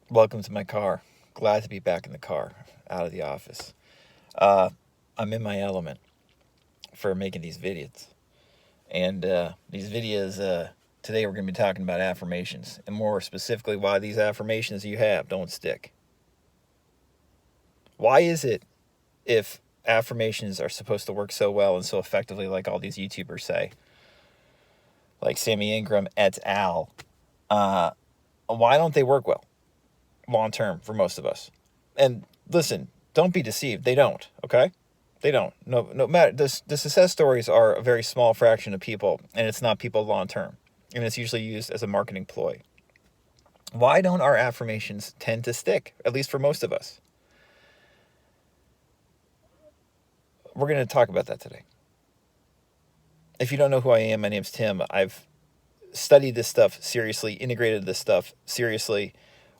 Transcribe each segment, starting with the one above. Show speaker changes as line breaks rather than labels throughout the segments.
Welcome to my car. Glad to be back in the car, out of the office. I'm in my element for making these videos. And these videos, today we're going to be talking about affirmations. And more specifically, why these affirmations you have don't stick. Why is it, if affirmations are supposed to work so well and so effectively, like all these YouTubers say, like Sammy Ingram et al., why don't they work well long term for most of us? And listen, don't be deceived. They don't, okay? They don't. No matter. The success stories are a very small fraction of people, and it's not people long term. And it's usually used as a marketing ploy. Why don't our affirmations tend to stick, at least for most of us? We're going to talk about that today. If you don't know who I am, my name's Tim. I've studied this stuff seriously, integrated this stuff seriously,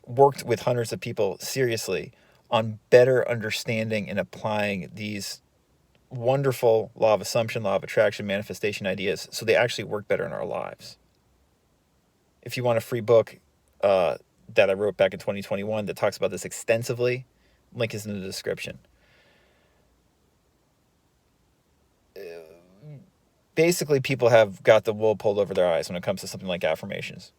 worked with hundreds of people seriously on better understanding and applying these wonderful law of assumption, law of attraction, manifestation ideas so they actually work better in our lives. If you want a free book that I wrote back in 2021 that talks about this extensively, link is in the description. Basically, people have got the wool pulled over their eyes when it comes to something like affirmations.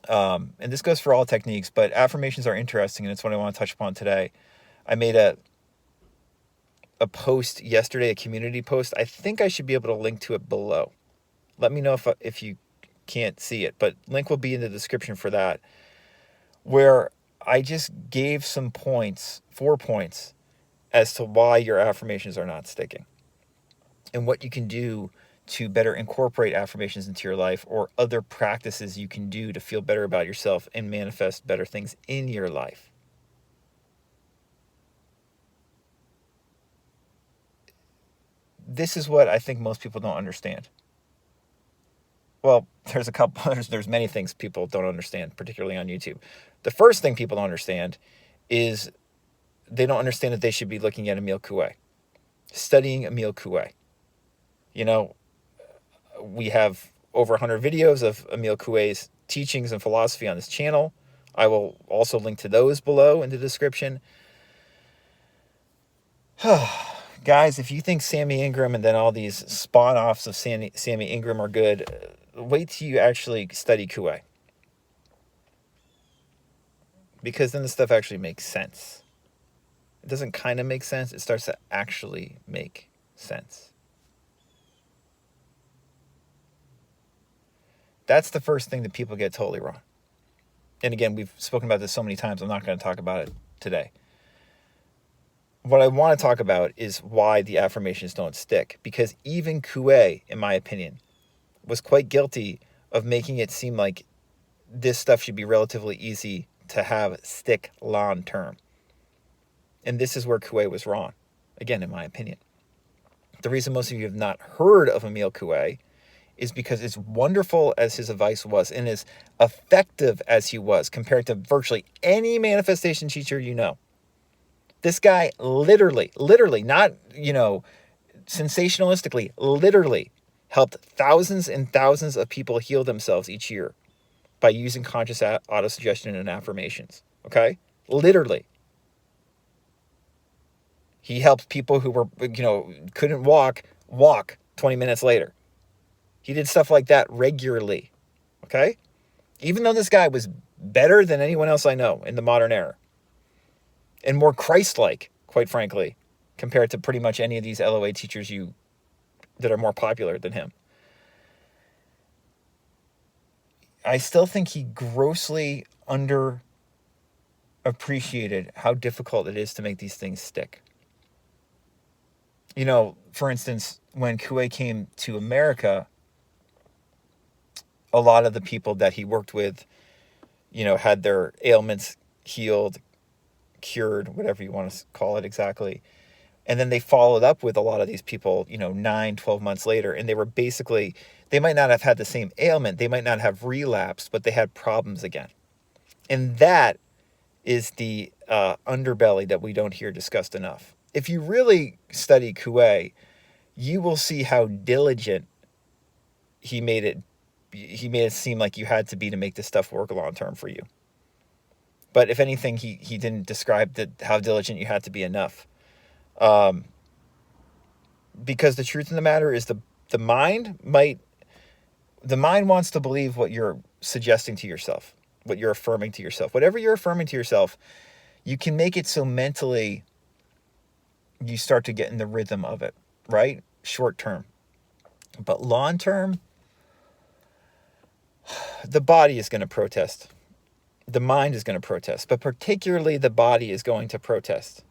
And this goes for all techniques, but affirmations are interesting, and it's what I want to touch upon today. I made a post yesterday, a community post. I think I should be able to link to it below. Let me know if you can't see it, but link will be in the description for that, where I just gave some points, 4 points, as to why your affirmations are not sticking and what you can do to better incorporate affirmations into your life, or other practices you can do to feel better about yourself and manifest better things in your life. This is what I think most people don't understand. Well, there's many things people don't understand, particularly on YouTube. The first thing people don't understand is they don't understand that they should be looking at Emile Coué, studying Emile Coué. You know, we have over 100 videos of Emile Coué's teachings and philosophy on this channel. I will also link to those below in the description. Guys, if you think Sammy Ingram and then all these spawn-offs of Sammy Ingram are good, wait till you actually study Coué. Because then the stuff actually makes sense. It doesn't kind of make sense. It starts to actually make sense. That's the first thing that people get totally wrong. And again, we've spoken about this so many times, I'm not going to talk about it today. What I want to talk about is why the affirmations don't stick. Because even Coué, in my opinion, was quite guilty of making it seem like this stuff should be relatively easy to have stick long term. And this is where Coué was wrong, again, in my opinion. The reason most of you have not heard of Emile Coué is because, as wonderful as his advice was and as effective as he was compared to virtually any manifestation teacher you know, this guy literally, not, sensationalistically, literally helped thousands and thousands of people heal themselves each year by using conscious autosuggestion and affirmations, okay? Literally. He helped people who were, couldn't walk 20 minutes later. He did stuff like that regularly, okay? Even though this guy was better than anyone else I know in the modern era, and more Christ-like, quite frankly, compared to pretty much any of these LOA teachers that are more popular than him, I still think he grossly underappreciated how difficult it is to make these things stick. For instance, when Coué came to America, a lot of the people that he worked with, had their ailments healed, cured, whatever you want to call it exactly. And then they followed up with a lot of these people, 9, 12 months later. And they might not have had the same ailment. They might not have relapsed, but they had problems again. And that is the underbelly that we don't hear discussed enough. If you really study Coué, you will see how diligent he made it he made it seem like you had to be to make this stuff work long term for you. But if anything, he didn't describe how diligent you had to be enough. Because the truth of the matter is the mind wants to believe what you're suggesting to yourself, what you're affirming to yourself. Whatever you're affirming to yourself, you can make it so mentally you start to get in the rhythm of it, right? Short term. But long term, the body is going to protest. The mind is going to protest, but particularly the body is going to protest.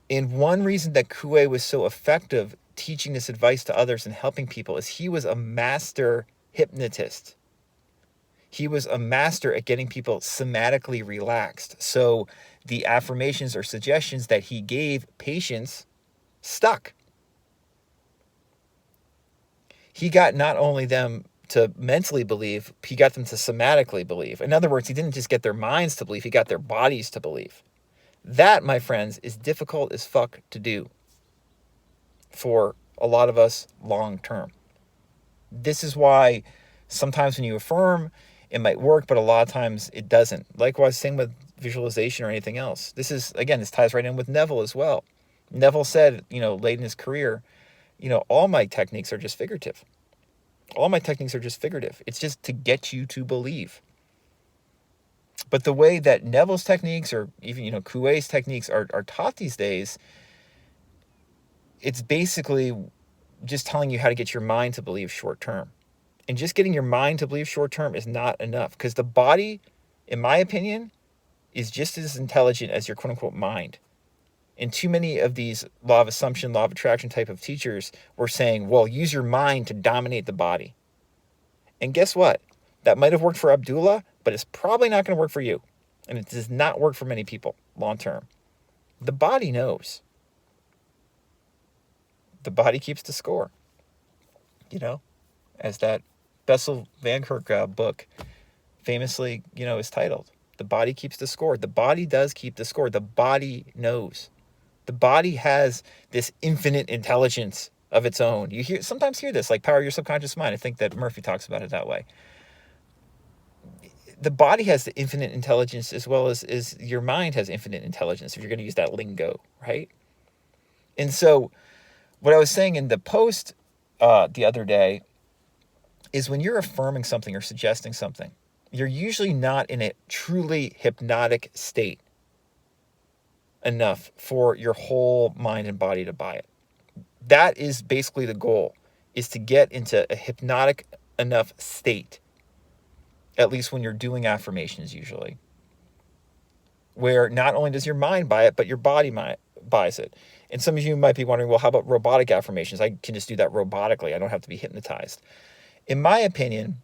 And one reason that Coué was so effective teaching this advice to others and helping people is he was a master hypnotist. He was a master at getting people somatically relaxed. So the affirmations or suggestions that he gave patients stuck. He got not only them to mentally believe, he got them to somatically believe. In other words, he didn't just get their minds to believe, he got their bodies to believe. That, my friends, is difficult as fuck to do for a lot of us long term. This is why sometimes when you affirm, it might work, but a lot of times it doesn't. Likewise, same with visualization or anything else. This ties right in with Neville as well. Neville said, late in his career, all my techniques are just figurative. All my techniques are just figurative. It's just to get you to believe. But the way that Neville's techniques or even, Coué's techniques are taught these days, it's basically just telling you how to get your mind to believe short term. And just getting your mind to believe short term is not enough, because the body, in my opinion, is just as intelligent as your quote unquote mind. And too many of these law of assumption, law of attraction type of teachers were saying, well, use your mind to dominate the body. And guess what? That might have worked for Abdullah, but it's probably not going to work for you. And it does not work for many people long term. The body knows. The body keeps the score. As that Bessel van Kirk book famously, is titled. The body keeps the score. The body does keep the score. The body knows. The body has this infinite intelligence of its own. You sometimes hear this, like Power of Your Subconscious Mind. I think that Murphy talks about it that way. The body has the infinite intelligence as well as your mind has infinite intelligence, if you're going to use that lingo, right? And so what I was saying in the post the other day is when you're affirming something or suggesting something, you're usually not in a truly hypnotic state enough for your whole mind and body to buy it. That is basically the goal, is to get into a hypnotic enough state, at least when you're doing affirmations usually, where not only does your mind buy it, but your body buys it. And some of you might be wondering, well, how about robotic affirmations? I can just do that robotically. I don't have to be hypnotized. In my opinion,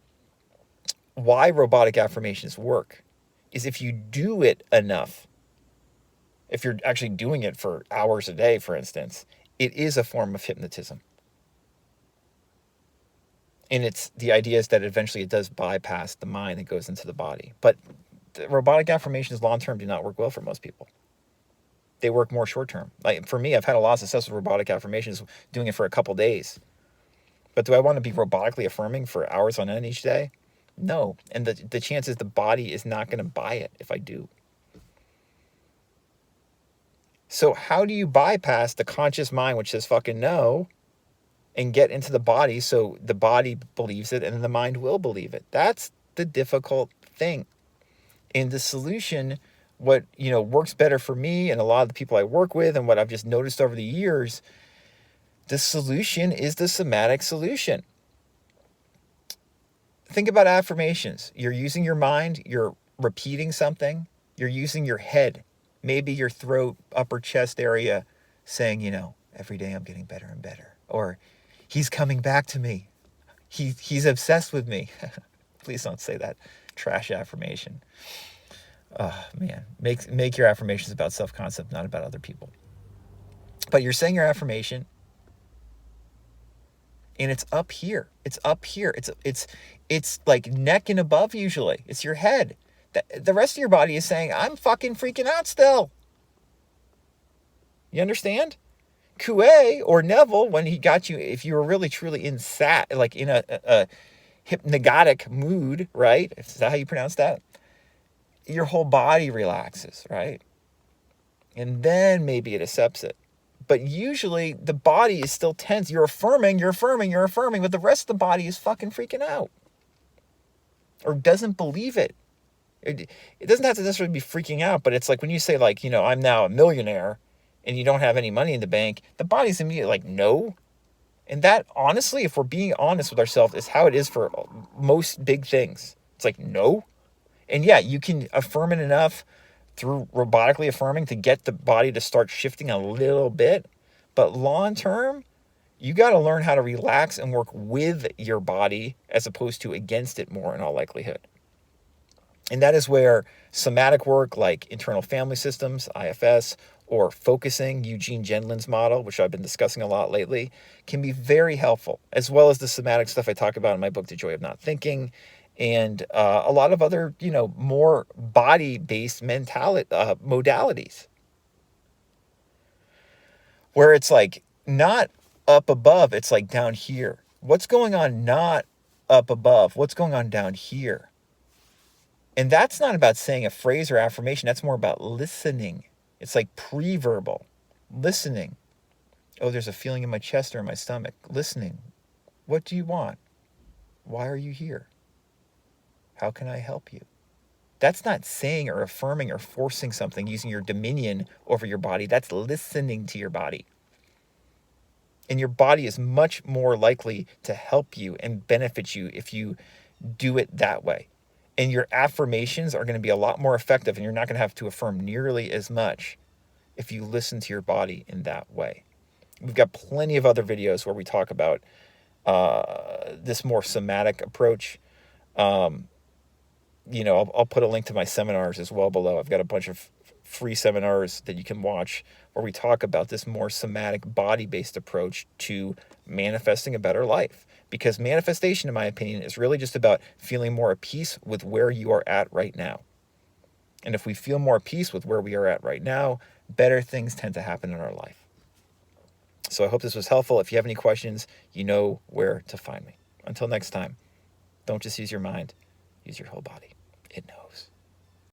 why robotic affirmations work is if you do it enough. If you're actually doing it for hours a day, for instance, it is a form of hypnotism. And the idea is that eventually it does bypass the mind and goes into the body. But the robotic affirmations long-term do not work well for most people. They work more short-term. Like for me, I've had a lot of success with robotic affirmations, doing it for a couple days. But do I want to be robotically affirming for hours on end each day? No. And the chances the body is not going to buy it if I do. So how do you bypass the conscious mind, which says fucking no, and get into the body so the body believes it and then the mind will believe it? That's the difficult thing. And the solution, what works better for me and a lot of the people I work with, and what I've just noticed over the years, the solution is the somatic solution. Think about affirmations. You're using your mind, you're repeating something, you're using your head, maybe your throat, upper chest area, saying, every day I'm getting better and better. Or, he's coming back to me. He's obsessed with me. Please don't say that trash affirmation. Oh, man. Make your affirmations about self-concept, not about other people. But you're saying your affirmation, and it's up here. It's up here. It's like neck and above usually. It's your head. The rest of your body is saying, I'm fucking freaking out still. You understand? Coué or Neville, when he got you, if you were really truly in in a hypnagogic mood, right? Is that how you pronounce that? Your whole body relaxes, right? And then maybe it accepts it. But usually the body is still tense. You're affirming, but the rest of the body is fucking freaking out or doesn't believe it. It doesn't have to necessarily be freaking out, but it's like when you say, like, I'm now a millionaire and you don't have any money in the bank, the body's immediately like, no. And that, honestly, if we're being honest with ourselves, is how it is for most big things. It's like, no. And yeah, you can affirm it enough through robotically affirming to get the body to start shifting a little bit. But long term, you got to learn how to relax and work with your body as opposed to against it more in all likelihood. And that is where somatic work like internal family systems, IFS, or focusing, Eugene Gendlin's model, which I've been discussing a lot lately, can be very helpful, as well as the somatic stuff I talk about in my book, The Joy of Not Thinking, and a lot of other, more body-based modalities, where it's like not up above, it's like down here. What's going on not up above? What's going on down here? And that's not about saying a phrase or affirmation. That's more about listening. It's like pre-verbal. Listening. Oh, there's a feeling in my chest or in my stomach. Listening. What do you want? Why are you here? How can I help you? That's not saying or affirming or forcing something using your dominion over your body. That's listening to your body. And your body is much more likely to help you and benefit you if you do it that way. And your affirmations are going to be a lot more effective, and you're not going to have to affirm nearly as much if you listen to your body in that way. We've got plenty of other videos where we talk about this more somatic approach. I'll put a link to my seminars as well below. I've got a bunch of free seminars that you can watch where we talk about this more somatic body-based approach to manifesting a better life. Because manifestation, in my opinion, is really just about feeling more at peace with where you are at right now. And if we feel more at peace with where we are at right now, better things tend to happen in our life. So I hope this was helpful. If you have any questions, you know where to find me. Until next time, don't just use your mind, use your whole body. It knows.